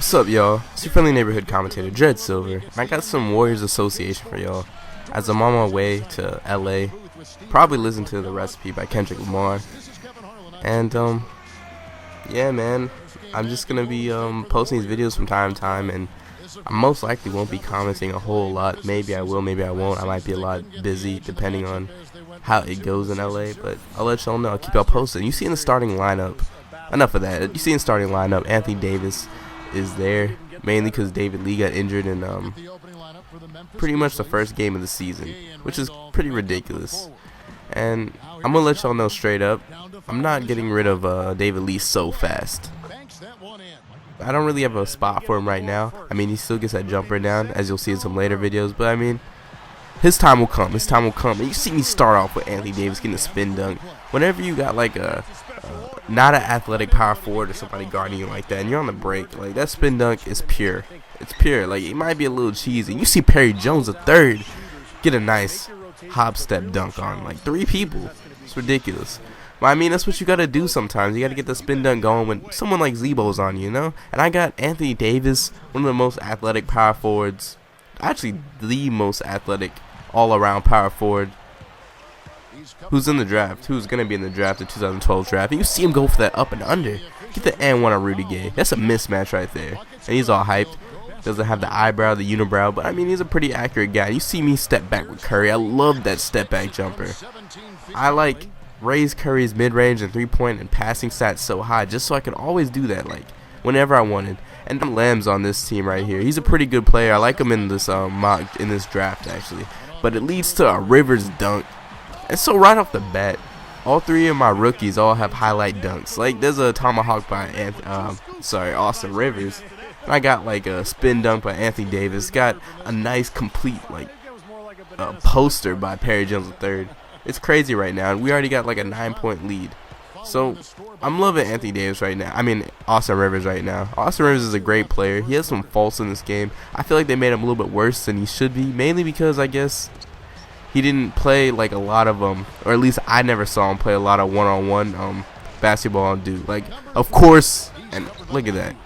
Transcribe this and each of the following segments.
What's up, y'all? It's your friendly neighborhood commentator, dreadsilver, and I got some Warriors Association for y'all. As I'm on my way to LA, probably listen to The Recipe by Kendrick Lamar. And, yeah, man, I'm just gonna be posting these videos from time to time, and I most likely won't be commenting a whole lot. Maybe I will, maybe I won't. I might be a lot busy depending on how it goes in LA, but I'll let y'all know. I'll keep y'all posted. You see in the starting lineup, enough of that. You see in the starting lineup, Anthony Davis is there, mainly because David Lee got injured in pretty much the first game of the season, which is pretty ridiculous. And I'm gonna let y'all know straight up, I'm not getting rid of David Lee so fast. I don't really have a spot for him right now. I mean, he still gets that jumper down, as you'll see in some later videos, but I mean, his time will come. His time will come. And you see me start off with Anthony Davis getting a spin dunk. Whenever you got like a not an athletic power forward or somebody guarding you like that, and you're on the break, like that spin dunk is pure. It's pure. Like, it might be a little cheesy. You see Perry Jones III get a nice hop step dunk on like 3 people. It's ridiculous. But I mean, that's what you gotta do sometimes. You gotta get the spin dunk going when someone like Zebo's on you know. And I got Anthony Davis, one of the most athletic power forwards, actually the most athletic all-around power forward, who's in the draft, who's going to be in the draft, the 2012 draft. And you see him go for that up and under. Get the and one on Rudy Gay. That's a mismatch right there. And he's all hyped. Doesn't have the eyebrow, the unibrow, but I mean, he's a pretty accurate guy. You see me step back with Curry. I love that step back jumper. I like raise Curry's mid-range and three-point and passing stats so high just so I can always do that, like, whenever I wanted. And Lamb's on this team right here. He's a pretty good player. I like him in this mock, in this draft, actually. But it leads to a Rivers dunk. And so right off the bat, all 3 of my rookies all have highlight dunks. Like, there's a tomahawk by Austin Rivers. And I got like a spin dunk by Anthony Davis. Got a nice complete like poster by Perry Jones III. It's crazy right now, and we already got like a 9-point lead. So I'm loving Anthony Davis right now. I mean, Austin Rivers right now. Austin Rivers is a great player. He has some faults in this game. I feel like they made him a little bit worse than he should be, mainly because I guess he didn't play like a lot of or at least I never saw him play a lot of one-on-one basketball on Duke. Like, of course, and look at that.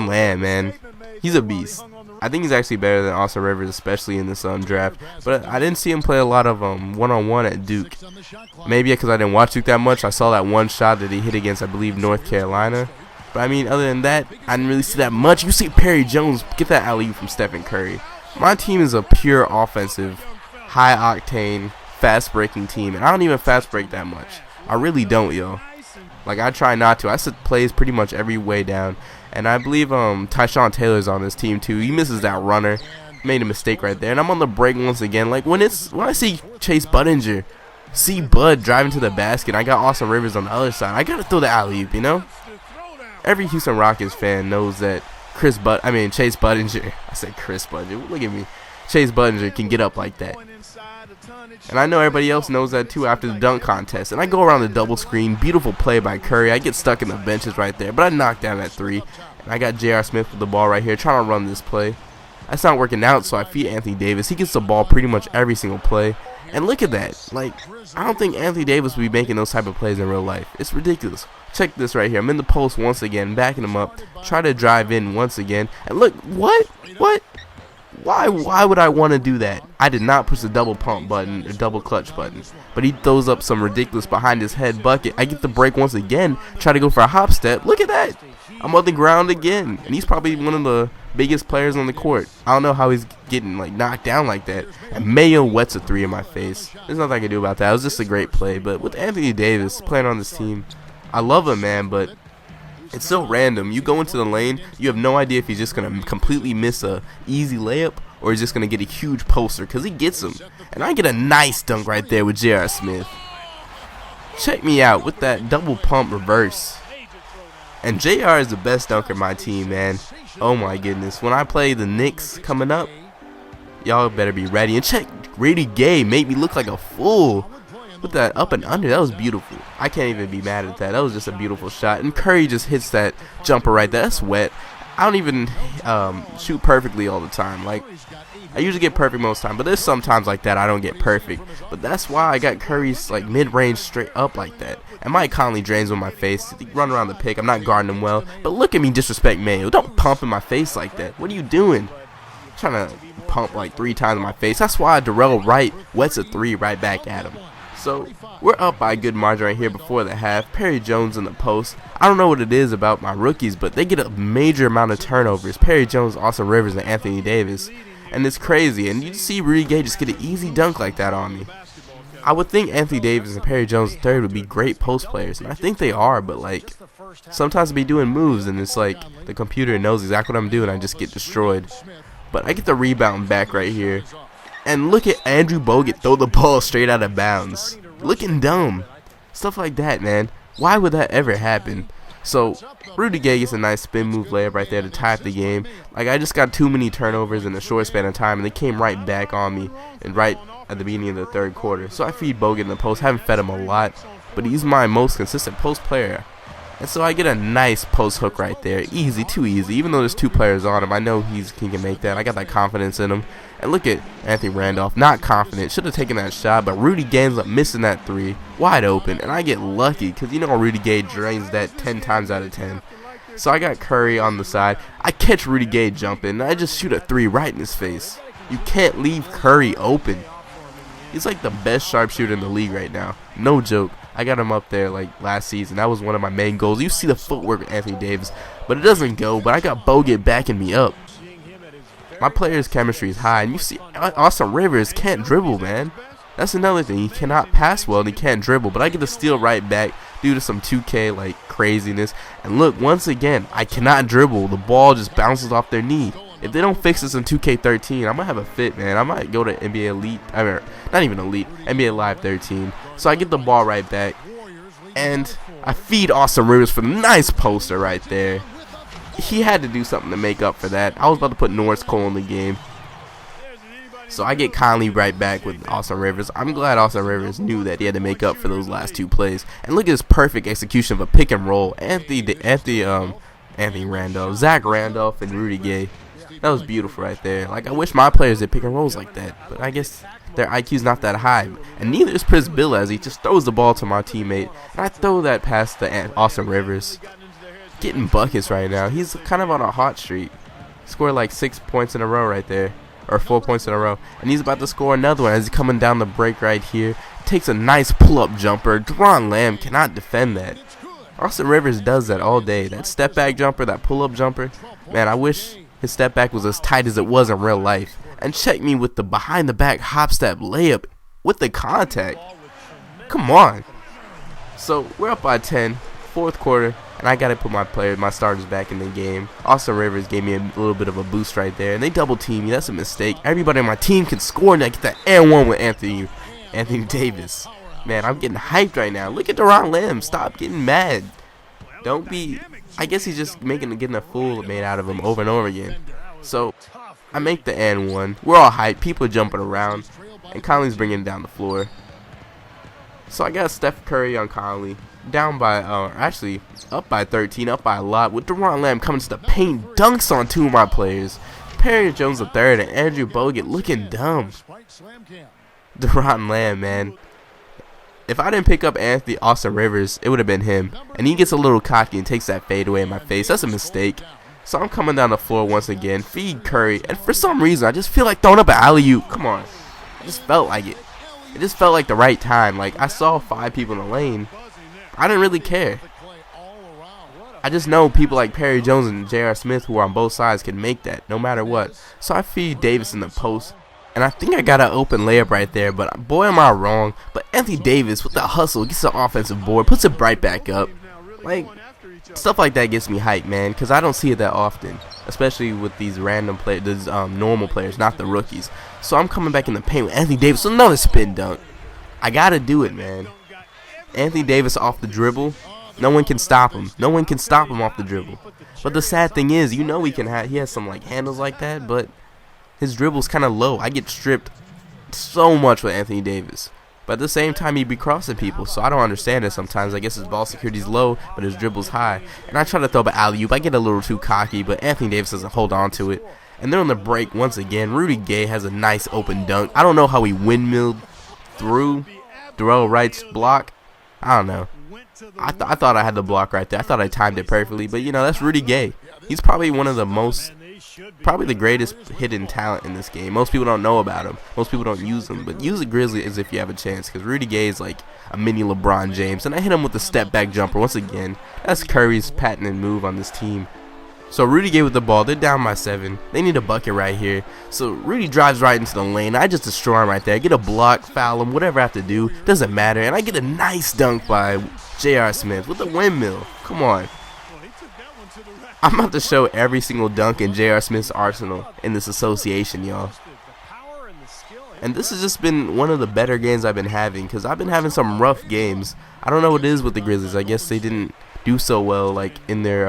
Man, he's a beast. I think he's actually better than Austin Rivers, especially in this draft. But I didn't see him play a lot of one-on-one at Duke. Maybe because I didn't watch Duke that much. I saw that one shot that he hit against, I believe, North Carolina. But I mean, other than that, I didn't really see that much. You see Perry Jones get that alley-oop from Stephen Curry. My team is a pure offensive, high-octane, fast-breaking team. And I don't even fast-break that much. I really don't, yo. Like, I try not to. I set plays pretty much every way down. And I believe Tyshawn Taylor's on this team too. He misses that runner. Made a mistake right there. And I'm on the break once again. Like, when I see Chase Budinger, see Bud driving to the basket, I got Austin Rivers on the other side. I gotta throw the alley-oop, you know? Every Houston Rockets fan knows that Chase Budinger. I said Chris Budinger. Look at me. Chase Budinger can get up like that. And I know everybody else knows that too after the dunk contest. And I go around the double screen. Beautiful play by Curry. I get stuck in the benches right there. But I knock down that 3. And I got J.R. Smith with the ball right here trying to run this play. That's not working out, so I feed Anthony Davis. He gets the ball pretty much every single play. And look at that. Like, I don't think Anthony Davis would be making those type of plays in real life. It's ridiculous. Check this right here. I'm in the post once again, backing him up. Try to drive in once again. And look, what? Why would I want to do that? I did not push the double pump button or double clutch button. But he throws up some ridiculous behind his head bucket. I get the break once again. Try to go for a hop step. Look at that. I'm on the ground again. And he's probably one of the biggest players on the court. I don't know how he's getting like knocked down like that. And Mayo wets a 3 in my face. There's nothing I can do about that. It was just a great play. But with Anthony Davis playing on this team, I love him, man, but it's so random. You go into the lane, you have no idea if he's just going to completely miss a easy layup or he's just going to get a huge poster, because he gets them. And I get a nice dunk right there with J.R. Smith. Check me out with that double pump reverse. And JR is the best dunker in my team, man. Oh my goodness. When I play the Knicks coming up, y'all better be ready. And check, Rudy Gay made me look like a fool with that up and under. That was beautiful. I can't even be mad at that. That was just a beautiful shot. And Curry just hits that jumper right there. That's wet. I don't even shoot perfectly all the time. Like, I usually get perfect most time, but there's sometimes like that I don't get perfect. But that's why I got Curry's like mid-range straight up like that. And Mike Conley drains on my face. He run around the pick. I'm not guarding him well. But look at me disrespect Mayo. Don't pump in my face like that. What are you doing? I'm trying to pump like 3 times in my face. That's why Darrell Wright wets a 3 right back at him. So we're up by a good margin right here before the half. Perry Jones in the post. I don't know what it is about my rookies, but they get a major amount of turnovers. Perry Jones, Austin Rivers, and Anthony Davis. And it's crazy. And you see Rudy Gay just get an easy dunk like that on me. I would think Anthony Davis and Perry Jones III would be great post players. And I think they are, but like sometimes I be doing moves and it's like the computer knows exactly what I'm doing. I just get destroyed. But I get the rebound back right here. And look at Andrew Bogut throw the ball straight out of bounds. Looking dumb. Stuff like that, man. Why would that ever happen? So, Rudy Gay gets a nice spin move layup right there to tie up the game. Like, I just got too many turnovers in a short span of time, and they came right back on me and right at the beginning of the third quarter. So I feed Bogut in the post. Haven't fed him a lot, but he's my most consistent post player. And so I get a nice post hook right there. Easy, too easy. Even though there's 2 players on him, I know he can make that. I got that confidence in him. And look at Anthony Randolph, not confident. Should have taken that shot, but Rudy Gay ends up missing that 3. Wide open. And I get lucky because you know Rudy Gay drains that 10 times out of 10. So I got Curry on the side. I catch Rudy Gay jumping, and I just shoot a 3 right in his face. You can't leave Curry open. He's like the best sharpshooter in the league right now. No joke. I got him up there like last season. That was one of my main goals. You see the footwork with Anthony Davis, but it doesn't go. But I got Bogut backing me up. My players' chemistry is high, and you see Austin Rivers can't dribble, man. That's another thing. He cannot pass well, and he can't dribble. But I get the steal right back due to some 2K like craziness. And look, once again, I cannot dribble. The ball just bounces off their knee. If they don't fix this in 2K13, I might have a fit, man. I might go to NBA Elite. I mean, not even Elite. NBA Live 13. So I get the ball right back, and I feed Austin Rivers for the nice poster right there. He had to do something to make up for that. I was about to put Norris Cole in the game. So I get Conley right back with Austin Rivers. I'm glad Austin Rivers knew that he had to make up for those last 2 plays. And look at his perfect execution of a pick and roll. Anthony Randolph, Zach Randolph, and Rudy Gay. That was beautiful right there. Like, I wish my players did pick and rolls like that, but I guess their IQ's not that high. And neither is Chris Bill, as he just throws the ball to my teammate. And I throw that past the Austin Rivers. Getting buckets right now. He's kind of on a hot streak. Scored like 6 points in a row right there. Or 4 points in a row. And he's about to score another one as he's coming down the break right here. Takes a nice pull-up jumper. DORON LAMB cannot defend that. Austin Rivers does that all day. That step back jumper, that pull-up jumper. Man, I wish his step back was as tight as it was in real life. And check me with the behind the back hop step layup with the contact. Come on. So we're up by 10, 4th quarter, and I gotta put my starters back in the game. Austin Rivers gave me a little bit of a boost right there, and they double team me. That's a mistake. Everybody on my team can score, and I get that and 1 with Anthony Davis. Man, I'm getting hyped right now. Look at DORON LAMB. Stop getting mad. Don't be. I guess he's just getting a fool made out of him over and over again. So I make the and 1. We're all hyped. People are jumping around, and Conley's bringing it down the floor. So I got Steph Curry on Conley, down by, actually up by 13, up by a lot, with DORON LAMB coming to the paint, dunks on 2 of my players. Perry Jones III and Andrew Bogut looking dumb. DORON LAMB, man. If I didn't pick up Austin Rivers, it would have been him. And he gets a little cocky and takes that fadeaway in my face. That's a mistake. So I'm coming down the floor once again, feed Curry, and for some reason, I just feel like throwing up an alley-oop. Come on. I just felt like it. It just felt like the right time. Like, I saw 5 people in the lane. I didn't really care. I just know people like Perry Jones and J.R. Smith, who are on both sides, can make that no matter what. So I feed Davis in the post. And I think I got an open layup right there, but boy am I wrong. But Anthony Davis with the hustle gets the offensive board, puts it right back up. Like, stuff like that gets me hyped, man, because I don't see it that often, especially with these random players, these normal players, not the rookies. So I'm coming back in the paint with Anthony Davis, another spin dunk. I gotta do it, man. Anthony Davis off the dribble, no one can stop him. No one can stop him off the dribble. But the sad thing is, you know he has some like handles like that, but his dribble's kind of low. I get stripped so much with Anthony Davis. But But at the same time, he'd be crossing people, so I don't understand it sometimes. I guess his ball security's low, but his dribble's high. And I try to throw up an alley-oop. I get a little too cocky, but Anthony Davis doesn't hold on to it. And then on the break, once again, Rudy Gay has a nice open dunk. I don't know how he windmilled through Darrell Wright's block. I don't know. I thought I had the block right there. I thought I timed it perfectly. But, you know, that's Rudy Gay. He's probably one of the probably the greatest hidden talent in this game. Most people don't know about him. Most people don't use him. But use a Grizzly as if you have a chance, because Rudy Gay is like a mini LeBron James. And I hit him with the step-back jumper once again. That's Curry's patented move on this team. So Rudy Gay with the ball. They're down by 7. They need a bucket right here. So Rudy drives right into the lane. I just destroy him right there. I get a block, foul him, whatever I have to do. Doesn't matter. And I get a nice dunk by J.R. Smith with the windmill. Come on. I'm about to show every single dunk in J.R. Smith's arsenal in this association, y'all. And this has just been one of the better games I've been having, because I've been having some rough games. I don't know what it is with the Grizzlies. I guess they didn't do so well like in their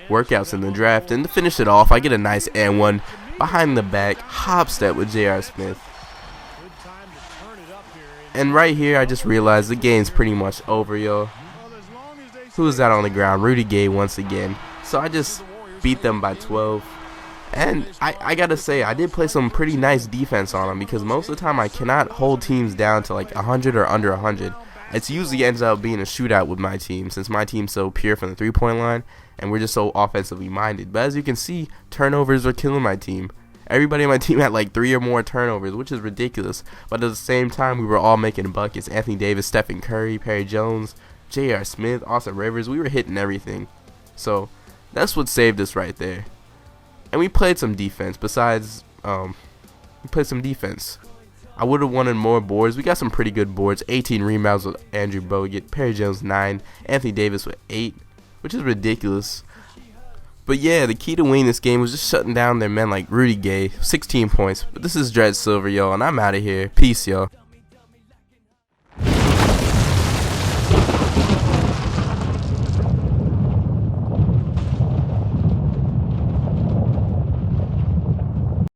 workouts in the draft. And to finish it off, I get a nice and one behind the back hop step with J.R. Smith. And right here, I just realized the game's pretty much over, yo. Who's that on the ground? Rudy Gay once again. So I just beat them by 12. And I gotta say, I did play some pretty nice defense on them, because most of the time I cannot hold teams down to like 100 or under 100. It usually ends up being a shootout with my team, since my team's so pure from the three-point line and we're just so offensively minded. But as you can see, turnovers are killing my team. Everybody on my team had like 3 or more turnovers, which is ridiculous. But at the same time, we were all making buckets. Anthony Davis, Stephen Curry, Perry Jones, J.R. Smith, Austin Rivers. We were hitting everything. So that's what saved us right there. And we played some defense. Besides, we played some defense. I would have wanted more boards. We got some pretty good boards. 18 rebounds with Andrew Bogut. Perry Jones 9. Anthony Davis with 8, which is ridiculous. But yeah, the key to winning this game was just shutting down their men like Rudy Gay. 16 points. But this is Dread Silver, y'all, and I'm out of here. Peace, y'all.